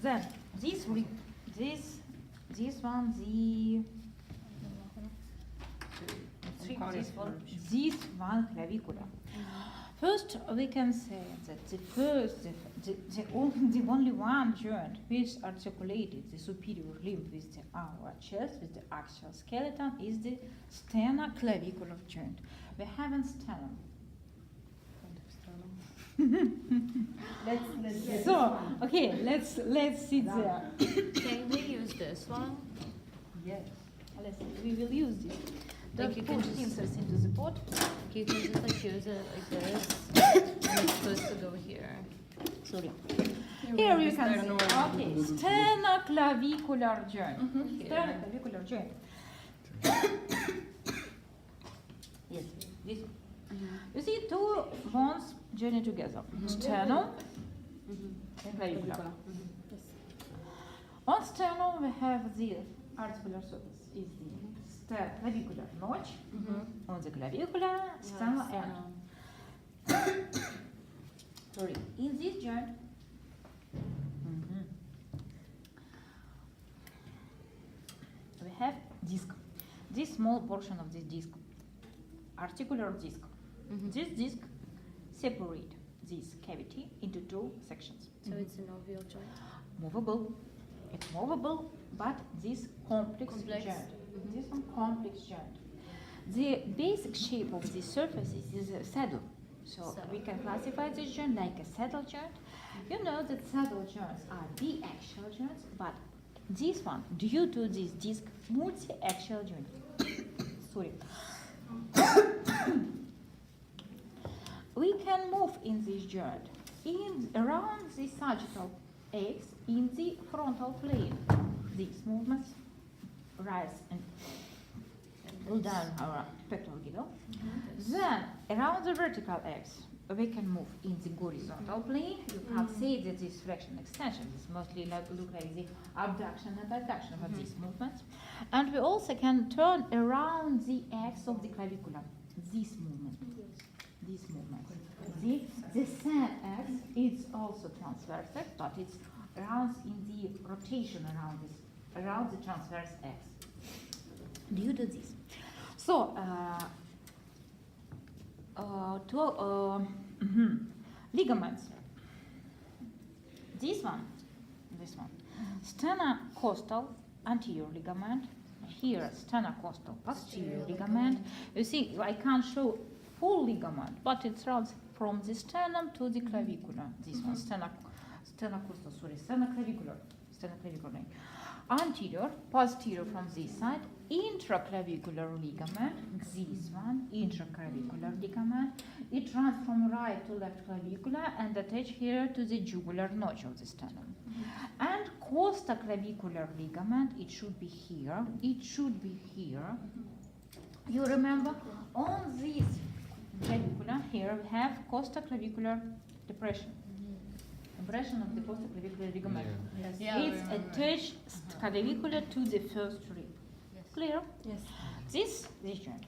Then this one, this one clavicular. First, we can say that the only one joint which articulated the superior limb with the our chest, with the axial skeleton, is the sternoclavicular joint. We have a sternum. Let's sit there. Can we use this one? Yes. We will use this. Like you can just insert into the pot. You can just like use it like this, and it's supposed to go here. Sorry. Here you can see. Okay, sternoclavicular joint. Sternoclavicular joint. Yes, this one. You see two bones joining together. Sternum and clavicular. On sternum we have the articular surface. Is the clavicular notch on the clavicular sternal end. Sorry, in this joint, we have disc. This small portion of this disc, articular disc. This disc separates this cavity into two sections. So it's an oval joint. Movable. It's movable, but this complex. Joint. This one complex joint. The basic shape of this surface is a saddle. So we can classify this joint like a saddle joint. You know that saddle joints are biaxial joints, but this one, due to this disc, multi-axial joint. Sorry. We can move in this joint around the sagittal axis in the frontal plane. These movements rise and pull down our pectoral girdle. Then around the vertical axis we can move in the horizontal plane. You can say that this flexion extension is mostly look like the abduction and adduction of these movements. And we also can turn around the axis of the clavicular. This movement. This movement. The same axis is also transverse axis, but it's around in the rotation around the transverse axis. Due to this. So ligaments. This one, sternocostal anterior ligament. Here, sternocostal posterior ligament. You see, I can't show full ligament, but it runs from the sternum to the clavicular. This one, sternoclavicular. Anterior, posterior from this side, intraclavicular ligament. This one, intraclavicular ligament. It runs from right to left clavicular and attach here to the jugular notch of the sternum. And costoclavicular ligament, it should be here. You remember, on this clavicula here we have costoclavicular depression. Depression of the costoclavicular ligament. It's attached clavicular to the first rib. Clear? Yes. This joint.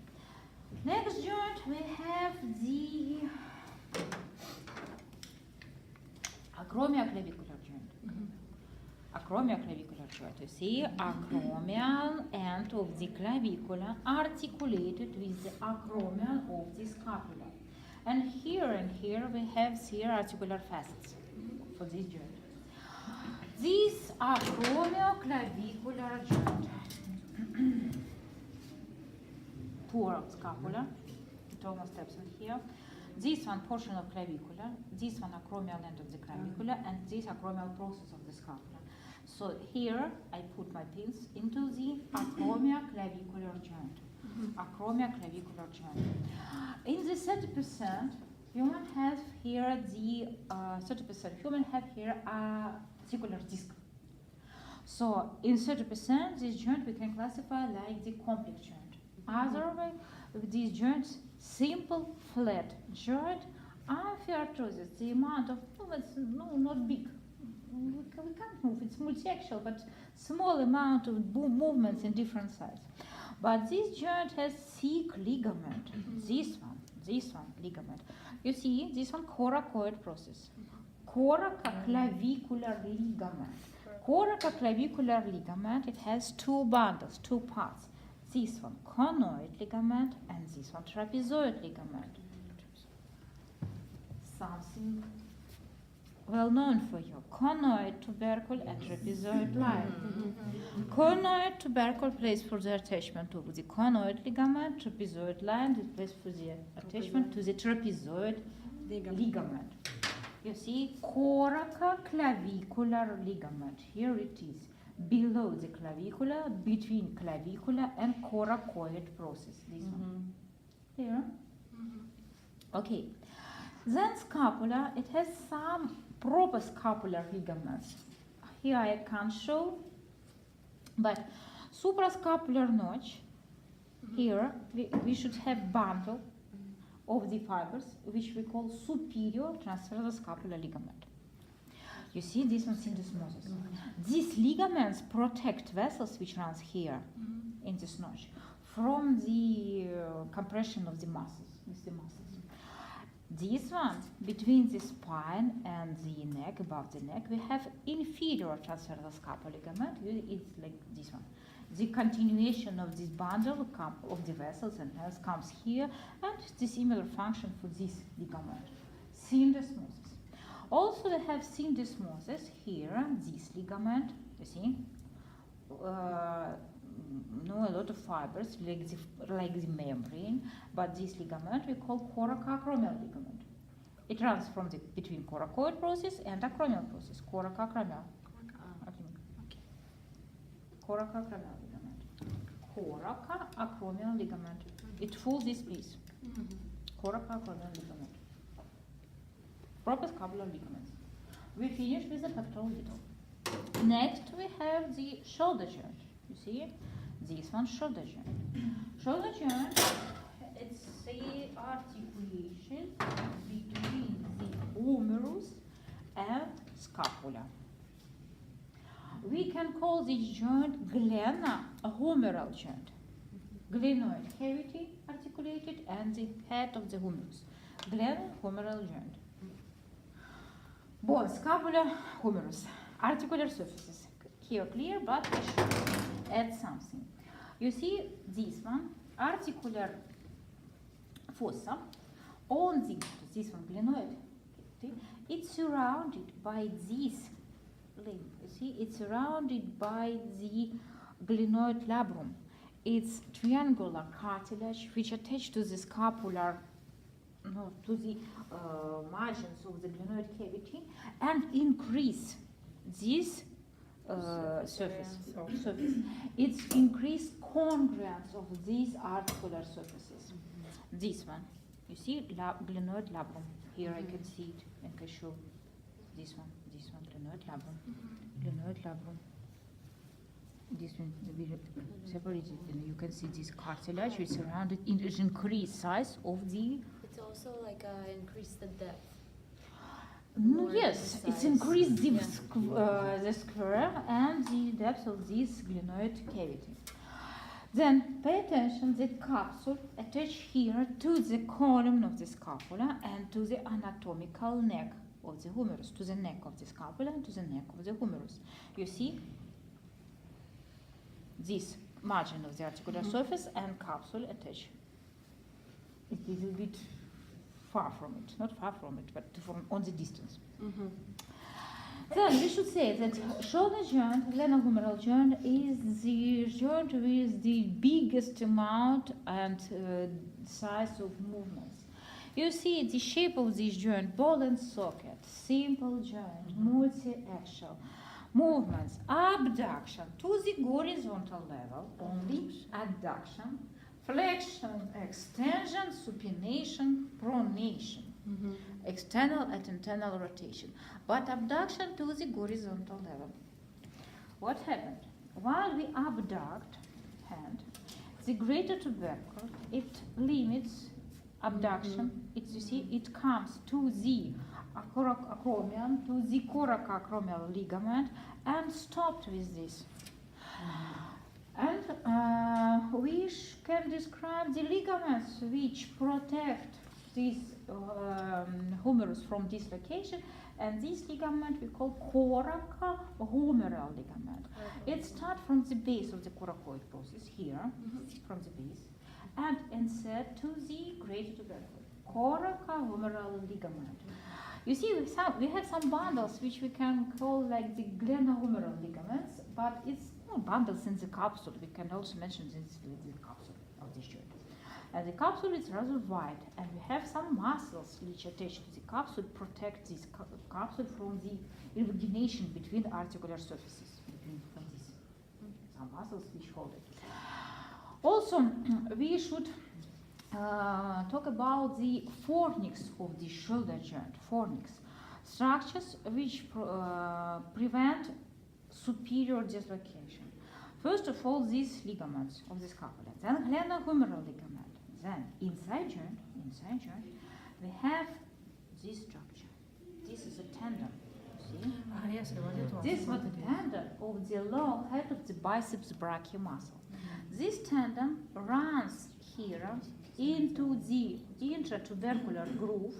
Next joint we have the acromioclavicular joint. Acromioclavicular joint. You see, acromial end of the clavicula articulated with the acromial of the scapula. And here we have the articular facets for this joint. This acromioclavicular joint. Poor scapula, it almost steps in here. This one portion of clavicula, this one acromial end of the clavicula, and this acromial process of the scapula. So here I put my pins into the acromioclavicular joint. Acromioclavicular joint. In the 30%, human have here the 30% human have here a articular disc. So in 30%, this joint we can classify like the complex joint. Otherwise, with these joints, simple flat joint, amphiarthrosis, the amount of movements, not big. We can't move, it's multi-axial, but small amount of movements in different sizes. But this joint has thick ligament. This one ligament. You see, this one coracoid process. Coracoclavicular ligament. Coracoclavicular ligament, it has two bundles, two parts. This one conoid ligament and this one trapezoid ligament. Something well known for you. Conoid tubercle and trapezoid line. Conoid tubercle plays for the attachment to the conoid ligament. Trapezoid line is placed for the attachment to the trapezoid ligament. You see, coracoclavicular ligament. Here it is, below the clavicular, between clavicular and coracoid process. This one. Here. Okay. Then scapula, it has some proper scapular ligaments. Here I can't show, but suprascapular notch, here we should have bundle of the fibers, which we call superior transverse scapular ligament. You see, this one syndesmosis. These ligaments protect vessels which runs here in this notch from the compression of the muscles, with the muscles. This one, between the spine and the neck, above the neck, we have inferior transverse scapular ligament. It's like this one. The continuation of this bundle of the vessels and nerves comes here, and the similar function for this ligament. Syndesmosis. Also, we have syndesmosis here, this ligament, you see. A lot of fibers, like the membrane, but this ligament we call coracoacromial ligament. It runs from between coracoid process and acromial process. Coracoacromial. Coracoacromial ligament. Coracoacromial ligament. It fills this place. Coracoacromial ligament. Proper scapular ligaments. We finish with the pectoral little. Next, we have the shoulder joint. You see, this one shoulder joint. Shoulder joint, it's the articulation between the humerus and scapula. We can call this joint glenohumeral joint. Glenoid cavity articulated and the head of the humerus. Glenohumeral joint. Bone, scapula, humerus. Articular surfaces. Here clear, but I should add something. You see this one, articular fossa, on this one, glenoid, it's surrounded by this limb. You see, it's surrounded by the glenoid labrum. It's triangular cartilage which attached to the scapular, to the margins of the glenoid cavity and increase this surface. It's increased congruence of these articular surfaces. This one, you see, glenoid labrum. Here I can see it and can show this one, glenoid labrum. Glenoid labrum. This one will be separated, and you can see this cartilage which surrounded increased size of the. It's also like increase the depth. Yes, it's increased the square and the depth of this glenoid cavity. Then pay attention, the capsule attached here to the column of the scapula and to the anatomical neck of the humerus, to the neck of the scapula and to the neck of the humerus. You see this margin of the articular surface and capsule attached. It's a little bit far from it, not far from it, but from on the distance. Then we should say that shoulder joint, glenohumeral joint, is the joint with the biggest amount and size of movements. You see the shape of this joint, ball and socket, simple joint, multi-axial. Movements, abduction to the horizontal level, only adduction, flexion, extension, supination, pronation, external and internal rotation, but abduction to the horizontal level. What happened? While we abduct hand, the greater tubercle, it limits abduction. You see, it comes to the acromion, to the coracoacromial ligament, and stopped with this. And we can describe the ligaments which protect this humerus from this location, and this ligament we call coracohumeral ligament. It starts from the base of the coracoid process here, from the base, and insert to the greater tubercle, coracohumeral ligament. You see, we have some bundles which we can call like the glenohumeral ligaments, but it's not bundles in the capsule. We can also mention this the capsule of this joint. And the capsule is rather wide, and we have some muscles which attach to the capsule, protect this capsule from the invagination between articular surfaces, from this. Some muscles which hold it. Also, we should talk about the fornix of the shoulder joint. Fornix, structures which prevent superior dislocation. First of all, these ligaments of the scapula, then glenohumeral ligament. Then inside joint, we have this structure. This is a tendon. See? Yes, This is the tendon of the long head of the biceps brachii muscle. This tendon runs here into the intertubercular groove.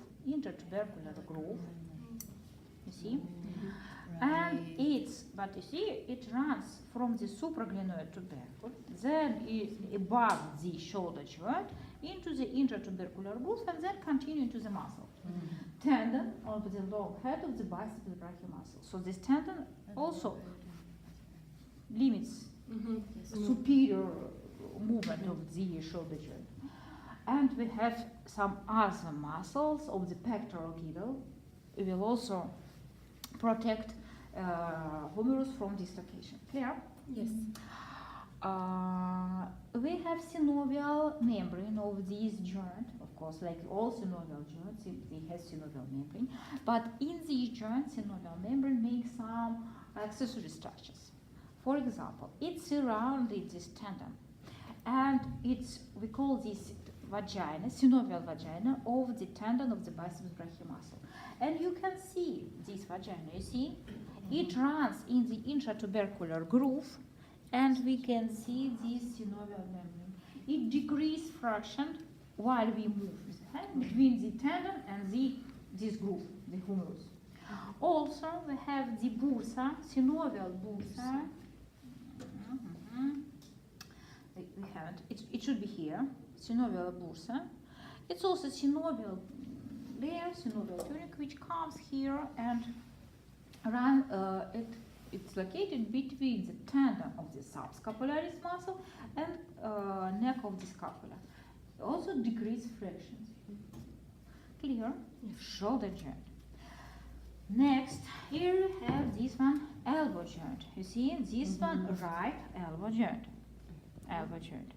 You see? And but you see, it runs from the supraglenoid tubercle, then is above the shoulder joint, into the intertubercular groove, and then continue to the muscle. Tendon of the long head of the biceps brachii muscle. So this tendon also limits superior movement of the shoulder joint. And we have some other muscles of the pectoral girdle. It will also protect humerus from dislocation. Clear? Yes. We have synovial membrane of this joint, of course, like all synovial joints, they have synovial membrane. But in this joint, synovial membrane makes some accessory structures. For example, it surrounded this tendon, and we call this vagina, synovial vagina of the tendon of the biceps brachii muscle. And you can see this vagina, you see? It runs in the intratubercular groove, and we can see this synovial membrane. It decreases friction while we move the hand between the tendon and this groove, the humerus. Also, we have the bursa, synovial bursa. We haven't. It should be here, synovial bursa. It's also synovial layer, synovial tunic, which comes here and it's located between the tendon of the subscapularis muscle and neck of the scapula. Also decrease frictions. Clear? Shoulder joint. Next, here we have this one, elbow joint. You see, this one, right elbow joint. Elbow joint.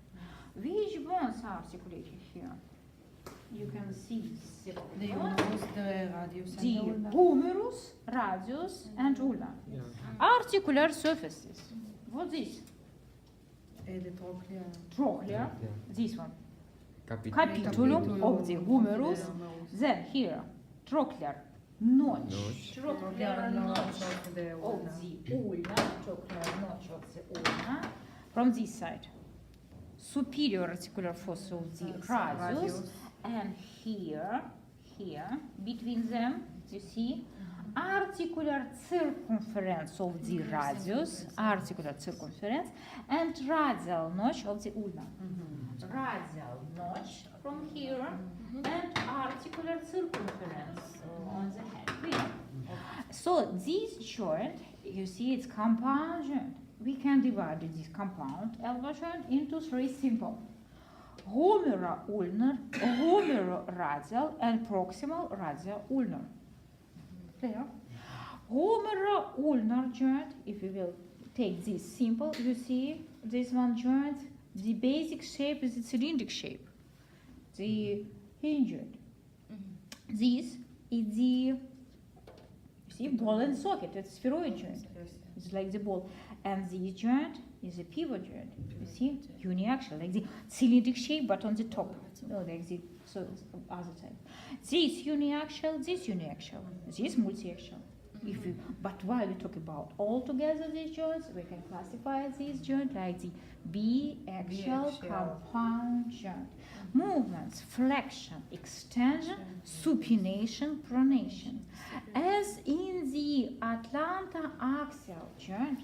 Which bones are articulated here? You can see The humerus, the radius, and the ulna. humerus, radius, and ulna. Yeah. Articular surfaces. What is The trochlea. trochlea? Yeah. This one. Capitulum. Capitulum of the humerus. Then here, trochlear notch. Notch. Trochlear notch of the of ulna. the ulna. Trochlear notch of the ulna. From this side, superior articular fossa of the radius. And here, between them, you see, articular circumference of the radius, articular circumference, and radial notch of the ulna. Radial notch from here, and articular circumference on the head. Clear? So this joint, you see, it's compound joint. We can divide this compound elbow joint into three simple: humero-ulnar, humero-radial, and proximal-radial ulnar. Clear? Humero-ulnar joint, if we will take this simple, you see this one joint, the basic shape is a cylindric shape, the hinge joint. This is the, you see, ball and socket, it's spheroid joint. It's like the ball. And this joint is a pivot joint. You see, uniaxial, like the cylindric shape, but on the top. No, like the other side. This uniaxial, this multiaxial. But while we talk about all together these joints, we can classify these joints like the biaxial compound joint. Movements, flexion, extension, supination, pronation. As in the Atlanta axial joint,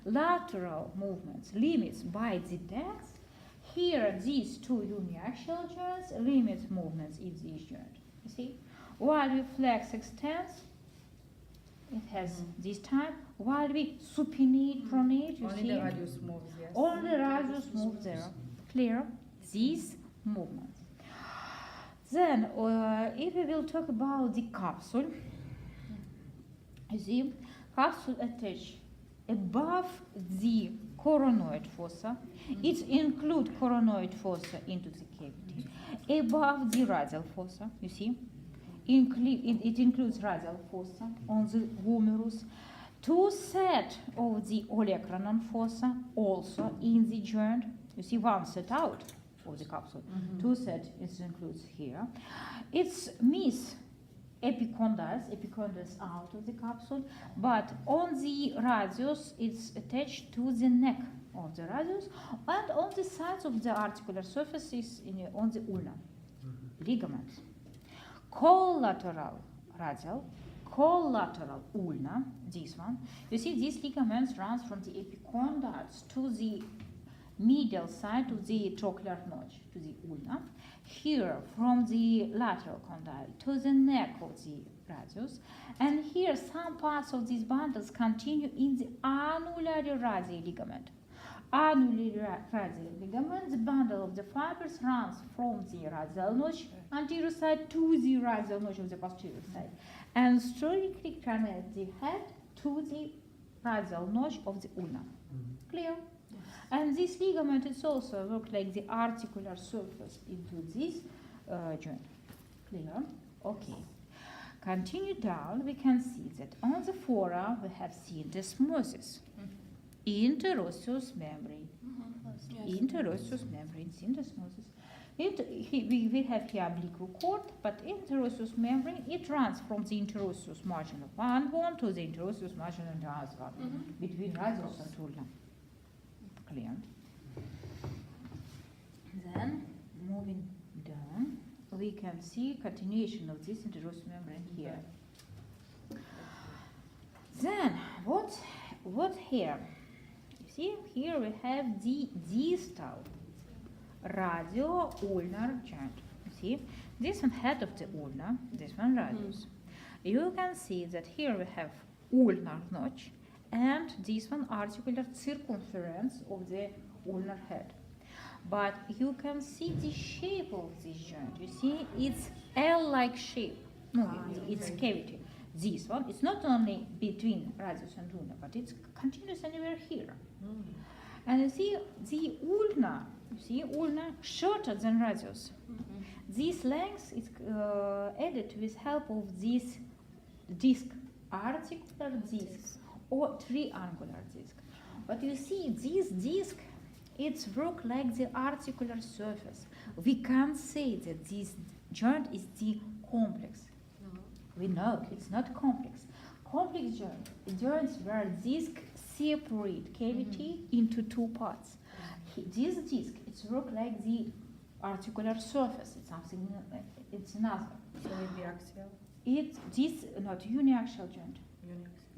lateral movements limits by the depth. Here, these two uniaxial joints limit movements in this joint. You see? While we flex extends, it has this type. While we supinate, pronate, you Only see? the radius moves, yes. Only radius moves there. Clear? These movements. Then, if we will talk about the capsule, you see, capsule attached above the coronoid fossa. It includes coronoid fossa into the cavity. Above the radial fossa, you see, it includes radial fossa on the humerus. Two sets of the olecranon fossa also in the joint. You see, one set out of the capsule. Two sets it includes here. It's miss epicondyles out of the capsule, but on the radius it's attached to the neck of the radius, and on the sides of the articular surfaces on the ulna. Ligaments. Collateral radial, collateral ulna, this one. You see, these ligaments runs from the epicondyles to the medial side of the trochlear notch, to the ulna. Here, from the lateral condyle to the neck of the radius. And here, some parts of these bundles continue in the annulary radial ligament. Annulary radial ligament, the bundle of the fibers runs from the radial notch anterior side to the radial notch of the posterior side, and strictly connect the head to the radial notch of the ulna. Clear? Yes. And this ligament is also work like the articular surface into this joint. Clear? Okay. Continue down, we can see that on the forearm we have syndesmosis. Interosseous membrane. Interosseous membrane, syndesmosis. We have here oblique cord, but interosseous membrane, it runs from the interosseous margin of one bone to the interosseous margin of the other one, between radius and ulna. Clear? Then, moving down, we can see continuation of this interosseous membrane here. Then, what here? You see, here we have the distal radio-ulnar joint. You see, this one head of the ulna, this one radius. You can see that here we have ulnar notch, and this one articular circumference of the ulnar head. But you can see the shape of this joint. You see, it's L-like shape. No, it's cavity. This one, it's not only between radius and ulna, but it's continuous anywhere here. And you see, the ulna, shorter than radius. This length is added with help of this disc, articular disc or triangular disc. But you see, this disc, it's work like the articular surface. We can't say that this joint is the complex. We know it's not complex. Complex joints where disc separate cavity into two parts. This disc, it's work like the articular surface. It's something. It's another. So it be axial. This not uniaxial joint.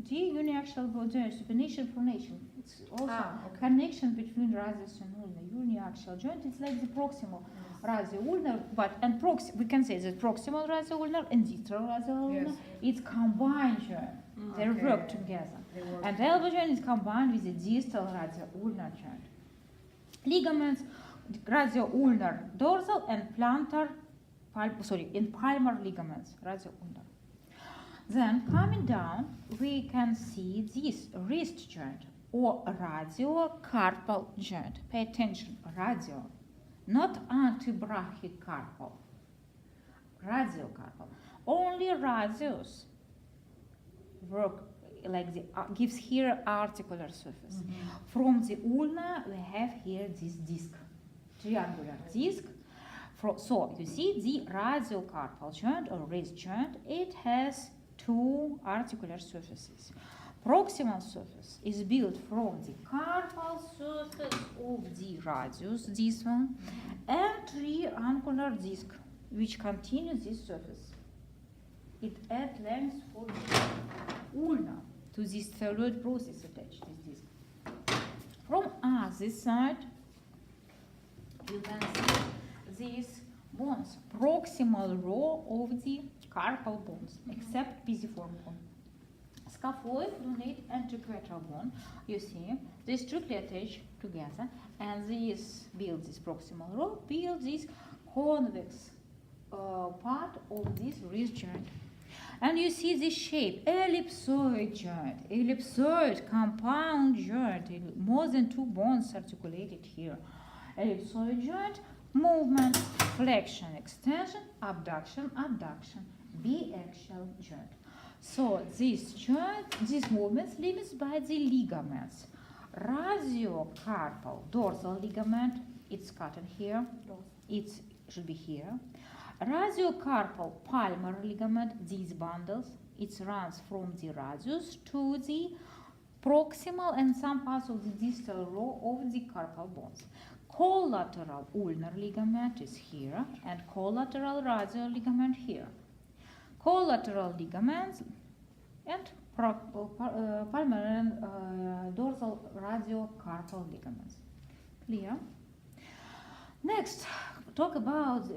The uniaxial joint, supination, pronation. It's also connection between radius and ulna. Uniaxial joint. It's like the proximal radioulnar, but we can say that proximal radioulnar and distal radioulnar. It's combined joint. They work together. And elbow joint is combined with the distal radioulnar joint. Ligaments, radioulnar dorsal and plantar, palmar ligaments, radioulnar. Then coming down, we can see this wrist joint or radiocarpal joint. Pay attention, radio, not antebrachycarpal, radiocarpal. Only radius work like the gives here articular surface. From the ulna, we have here this disc, triangular disc. So you see the radiocarpal joint or wrist joint, it has two articular surfaces. Proximal surface is built from the carpal surface of the radius, this one, and triangular disc, which continues this surface. It adds length for the ulna to this thyroid process attached to this disc. From other side, you can see these bones, proximal row of the carpal bones, except pisiform bone. Scaphoid, lunate, and triquetral bone, you see, they strictly attach together, and this builds this proximal row, builds this convex part of this wrist joint. And you see this shape, ellipsoid joint, ellipsoid compound joint, more than two bones articulated here. Ellipsoid joint, movement, flexion, extension, abduction, abduction, biaxial joint. So this joint, these movements limited by the ligaments. Radiocarpal dorsal ligament, it's cut in here, it should be here. Radiocarpal palmar ligament, these bundles, it runs from the radius to the proximal and some parts of the distal row of the carpal bones. Collateral ulnar ligament is here, and collateral radial ligament here. Collateral ligaments and palmar and dorsal radiocarpal ligaments. Clear? Next, talk about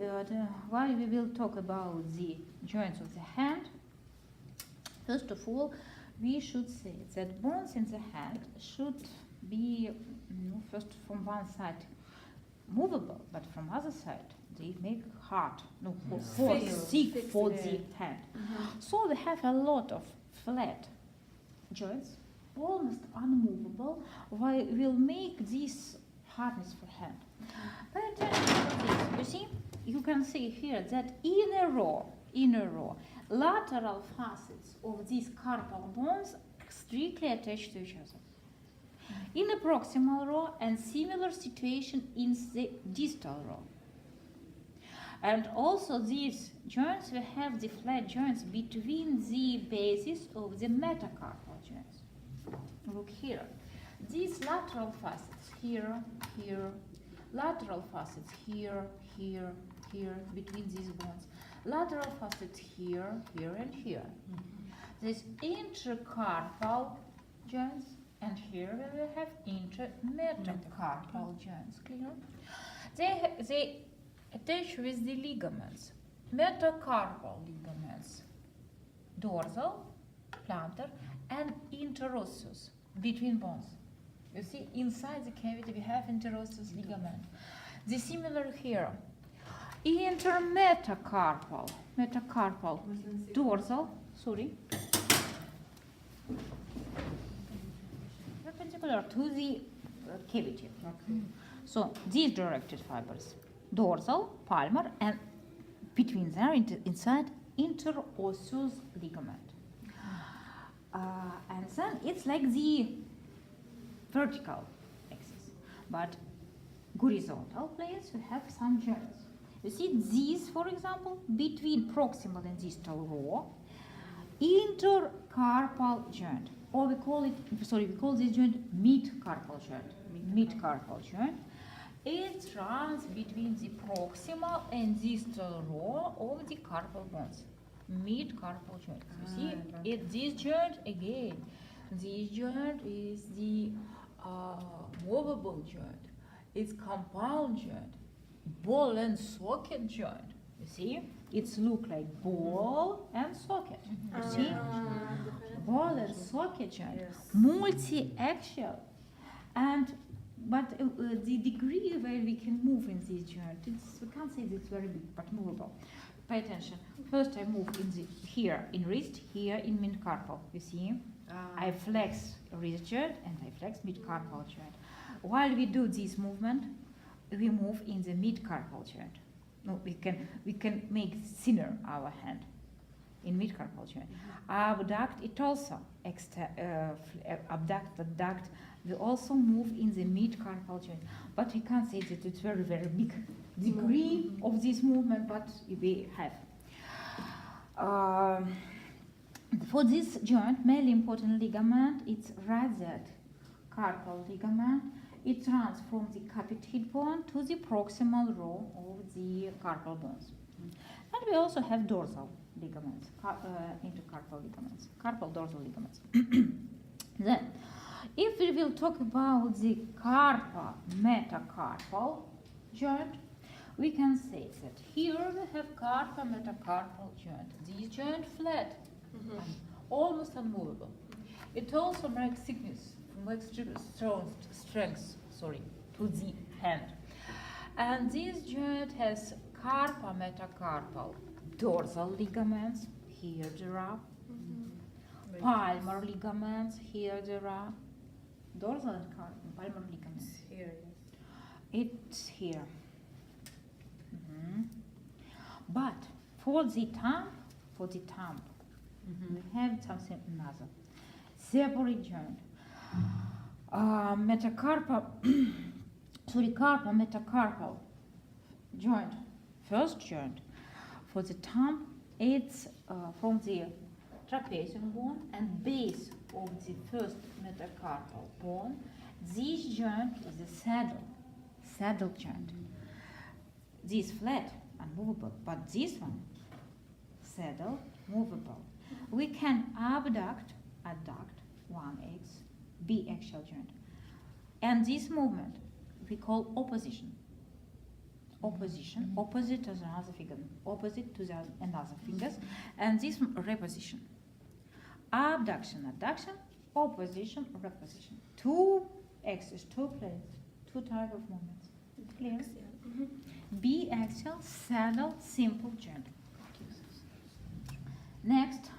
why we will talk about the joints of the hand. First of all, we should say that bones in the hand should be first from one side movable, but from other side they make hard, thick for the hand. So they have a lot of flat joints, almost unmovable, will make this hardness for hand. Pay attention to this. You see, you can see here that inner row, lateral facets of these carpal bones strictly attached to each other. In the proximal row, and similar situation in the distal row. And also these joints will have the flat joints between the bases of the metacarpal joints. Look here. These lateral facets here, lateral facets here, between these bones. Lateral facets here, and here. These intercarpal joints, and here we will have intermetacarpal joints. Clear? They attach with the ligaments. Metacarpal ligaments, dorsal, plantar, and interosseous, between bones. You see, inside the cavity we have interosseous ligament. The similar here. Intermetacarpal, dorsal, perpendicular to the cavity. Okay. So these directed fibers, dorsal, palmar, and between there, inside, interosseous ligament. And then it's like the vertical axis, but horizontal planes we have some joints. You see these, for example, between proximal and distal row, intercarpal joint, or we call this joint mid-carpal joint. Mid-carpal joint. It runs between the proximal and distal row of the carpal bones. Mid-carpal joint. You see, this joint again. This joint is the movable joint. It's compound joint. Ball and socket joint. You see, it's look like ball and socket. You see, ball and socket joint, multi-axial, but the degree where we can move in this joint, we can't say it's very big, but movable. Pay attention. First, I move here in wrist, here in mid-carpal. You see, I flex wrist joint and I flex mid-carpal joint. While we do this movement, we move in the mid-carpal joint. No, we can make thinner our hand in mid-carpal joint. Abduct, it also abduct, adduct. We also move in the mid-carpal joint, but we can't say that it's very, very big degree of this movement, but we have. For this joint, mainly important ligament, it's radiate carpal ligament. It runs from the capitate bone to the proximal row of the carpal bones. And we also have dorsal ligaments, intercarpal ligaments, carpal dorsal ligaments. Then, if we will talk about the carpa metacarpal joint, we can say that here we have carpa metacarpal joint. This joint flat, and almost unmovable. It also makes thickness, makes strength, to the hand. And this joint has carpa metacarpal dorsal ligaments. Here there are palmar ligaments. Here there are dorsal and palmar ligaments. Here, It's here. But for the thumb, we have something another. Separate joint. Carpa metacarpal joint. First joint. For the thumb, it's from the trapezium bone and base of the first metacarpal bone. This joint is a saddle joint. This flat, unmovable, but this one, saddle, movable. We can adduct 1x, biaxial joint. And this movement we call opposition. Opposite to the other finger, opposite to the another fingers, and this one, reposition. Abduction, adduction, opposition, reposition. Two axes, two planes, two type of movements. Clear? Biaxial, saddle, simple joint. Next,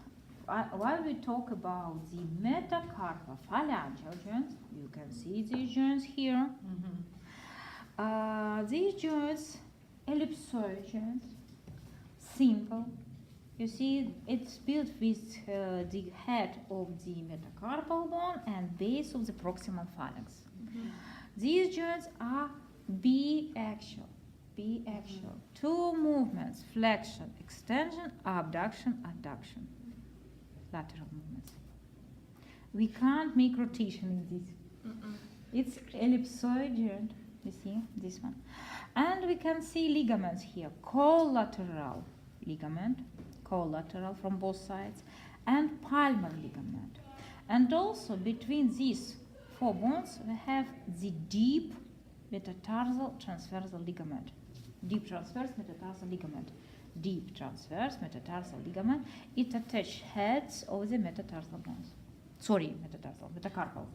while we talk about the metacarpal phalangeal joints, you can see these joints here. These joints, ellipsoid joints, simple. You see, it's built with the head of the metacarpal bone and base of the proximal phalanx. These joints are biaxial. Two movements, flexion, extension, abduction, adduction. Lateral movements. We can't make rotation in this. It's ellipsoid joint. You see this one, and we can see ligaments here. Collateral ligament, collateral from both sides, and palmar ligament. And also between these four bones, we have the deep metatarsal transversal ligament. Deep transverse metatarsal ligament. Deep transverse metatarsal ligament. It attaches heads of the metatarsal bones. Metacarpal. Metacarpal.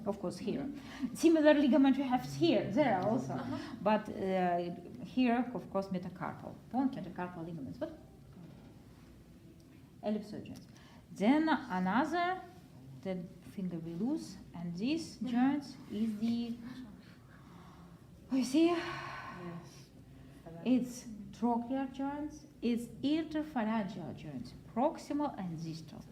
Of course, here. Similar ligament we have here, there also. But here, of course, metacarpal. Both metacarpal ligaments. But ellipsoid joints. Then another, the finger we lose, and this joint is the, you see, it's trochlear joints, it's interphalangeal joints, proximal and distal.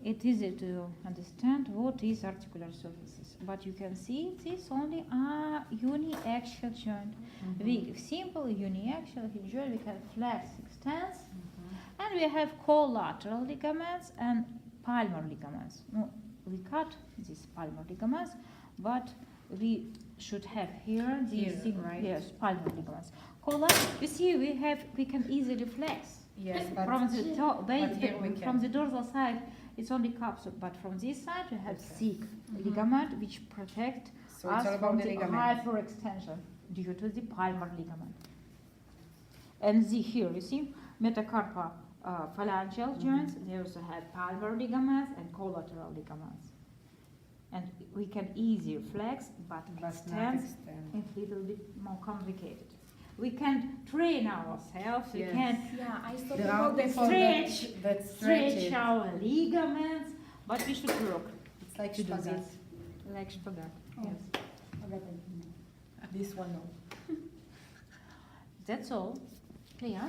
It's easy to understand what is articular surfaces, but you can see this only are uniaxial joint. Simple uniaxial joint, we can flex, extend, and we have collateral ligaments and palmar ligaments. No, we cut these palmar ligaments, but we should have here these right? Yes, palmar ligaments. You see, we can easily flex. Yes, From the top, here we from the dorsal side, it's only capsule, but from this side we have thick ligament which protect So us it's all about from the the ligament. hyperextension due to the palmar ligament. And here you see metacarpal phalangeal joints. They also have palmar ligaments and collateral ligaments. And we can easier flex, but extend. It's a little bit more complicated. We can train ourselves. We can I thought There about are the stretch- that stretch our ligaments, but we should work It's like to do spagat. this. Like spagat. Yes. This one, no. That's all. Clear?